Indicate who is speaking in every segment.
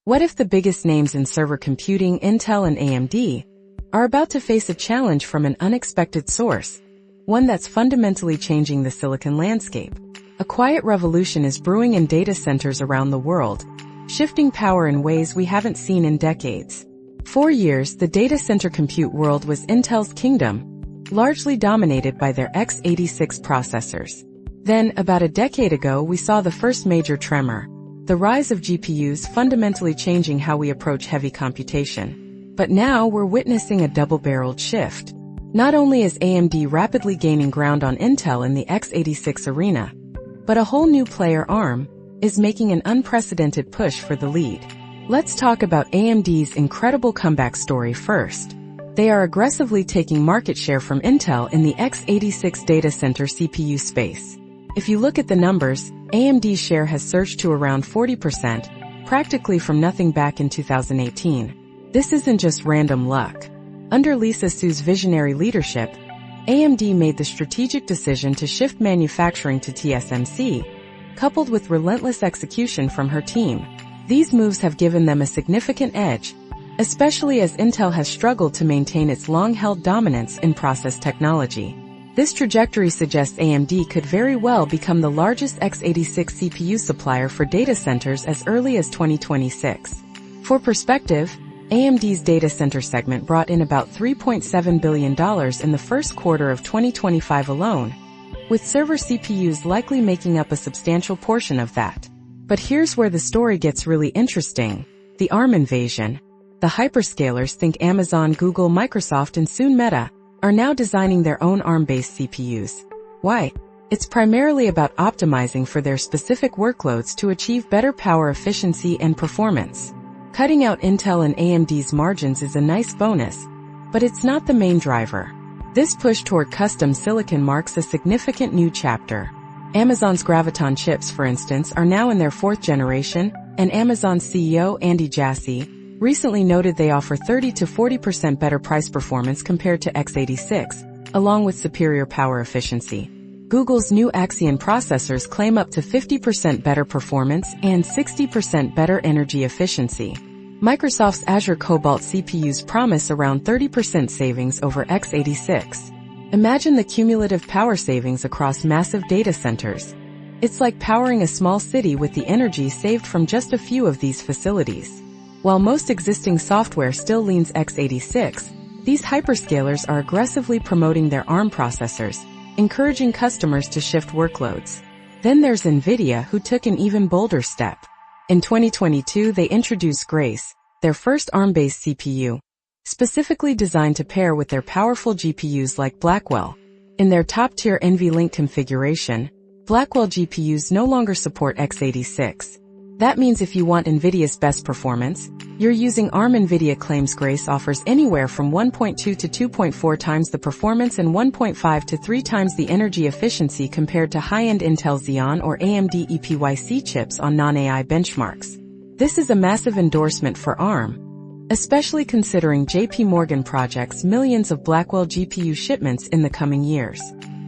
Speaker 1: What if the biggest names in server computing, Intel and AMD, are about to face a challenge from an unexpected source, one that's fundamentally changing the silicon landscape? A quiet revolution is brewing in data centers around the world, shifting power in ways we haven't seen in decades. For years, the data center compute world was Intel's kingdom, largely dominated by their x86 processors. Then, about a decade ago, we saw the first major tremor, the rise of GPUs fundamentally changing how we approach heavy computation. But now we're witnessing a double-barreled shift. Not only is AMD rapidly gaining ground on Intel in the x86 arena, but a whole new player, ARM, is making an unprecedented push for the lead. Let's talk about AMD's incredible comeback story first. They are aggressively taking market share from Intel in the x86 data center CPU space. If you look at the numbers, AMD's share has surged to around 40%, practically from nothing back in 2018. This isn't just random luck. Under Lisa Su's visionary leadership, AMD made the strategic decision to shift manufacturing to TSMC, coupled with relentless execution from her team. These moves have given them a significant edge, especially as Intel has struggled to maintain its long-held dominance in process technology. This trajectory suggests AMD could very well become the largest x86 CPU supplier for data centers as early as 2026. For perspective, AMD's data center segment brought in about $3.7 billion in the first quarter of 2025 alone, with server CPUs likely making up a substantial portion of that. But here's where the story gets really interesting: the ARM invasion. The hyperscalers, think Amazon, Google, Microsoft, and soon Meta, are now designing their own ARM-based CPUs. Why? It's primarily about optimizing for their specific workloads to achieve better power efficiency and performance. Cutting out Intel and AMD's margins is a nice bonus, but it's not the main driver. This push toward custom silicon marks a significant new chapter. Amazon's Graviton chips, for instance, are now in their fourth generation, and Amazon's CEO, Andy Jassy, recently noted they offer 30 to 40% better price performance compared to x86, along with superior power efficiency. Google's new Axion processors claim up to 50% better performance and 60% better energy efficiency. Microsoft's Azure Cobalt CPUs promise around 30% savings over x86. Imagine the cumulative power savings across massive data centers. It's like powering a small city with the energy saved from just a few of these facilities. While most existing software still leans x86, these hyperscalers are aggressively promoting their ARM processors, encouraging customers to shift workloads. Then there's NVIDIA, who took an even bolder step. In 2022, they introduced Grace, their first ARM-based CPU, specifically designed to pair with their powerful GPUs like Blackwell. In their top-tier NVLink configuration, Blackwell GPUs no longer support x86. That means if you want NVIDIA's best performance, you're using ARM. NVIDIA claims Grace offers anywhere from 1.2 to 2.4 times the performance and 1.5 to 3 times the energy efficiency compared to high-end Intel Xeon or AMD EPYC chips on non-AI benchmarks. This is a massive endorsement for ARM, especially considering JP Morgan projects millions of Blackwell GPU shipments in the coming years.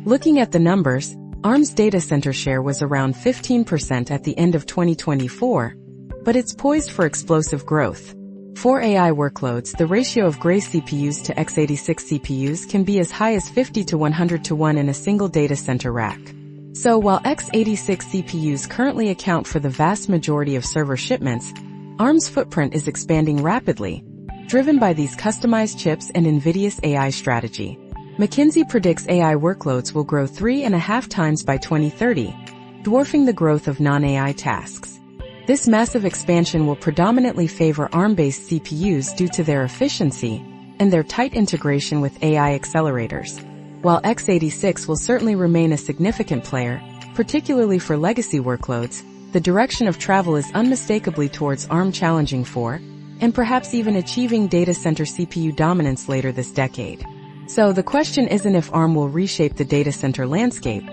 Speaker 1: Looking at the numbers, ARM's data center share was around 15% at the end of 2024, but it's poised for explosive growth. For AI workloads, the ratio of Grace CPUs to x86 CPUs can be as high as 50 to 100 to 1 in a single data center rack. So while x86 CPUs currently account for the vast majority of server shipments, ARM's footprint is expanding rapidly, driven by these customized chips and NVIDIA's AI strategy. McKinsey predicts AI workloads will grow 3.5 times by 2030, dwarfing the growth of non-AI tasks. This massive expansion will predominantly favor ARM-based CPUs due to their efficiency and their tight integration with AI accelerators. While x86 will certainly remain a significant player, particularly for legacy workloads, the direction of travel is unmistakably towards ARM challenging for, and perhaps even achieving data center CPU dominance later this decade. So the question isn't if ARM will reshape the data center landscape,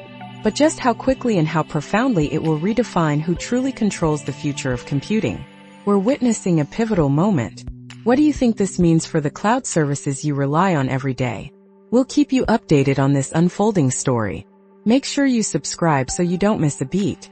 Speaker 1: but just how quickly and how profoundly it will redefine who truly controls the future of computing. We're witnessing a pivotal moment. What do you think this means for the cloud services you rely on every day? We'll keep you updated on this unfolding story. Make sure you subscribe so you don't miss a beat.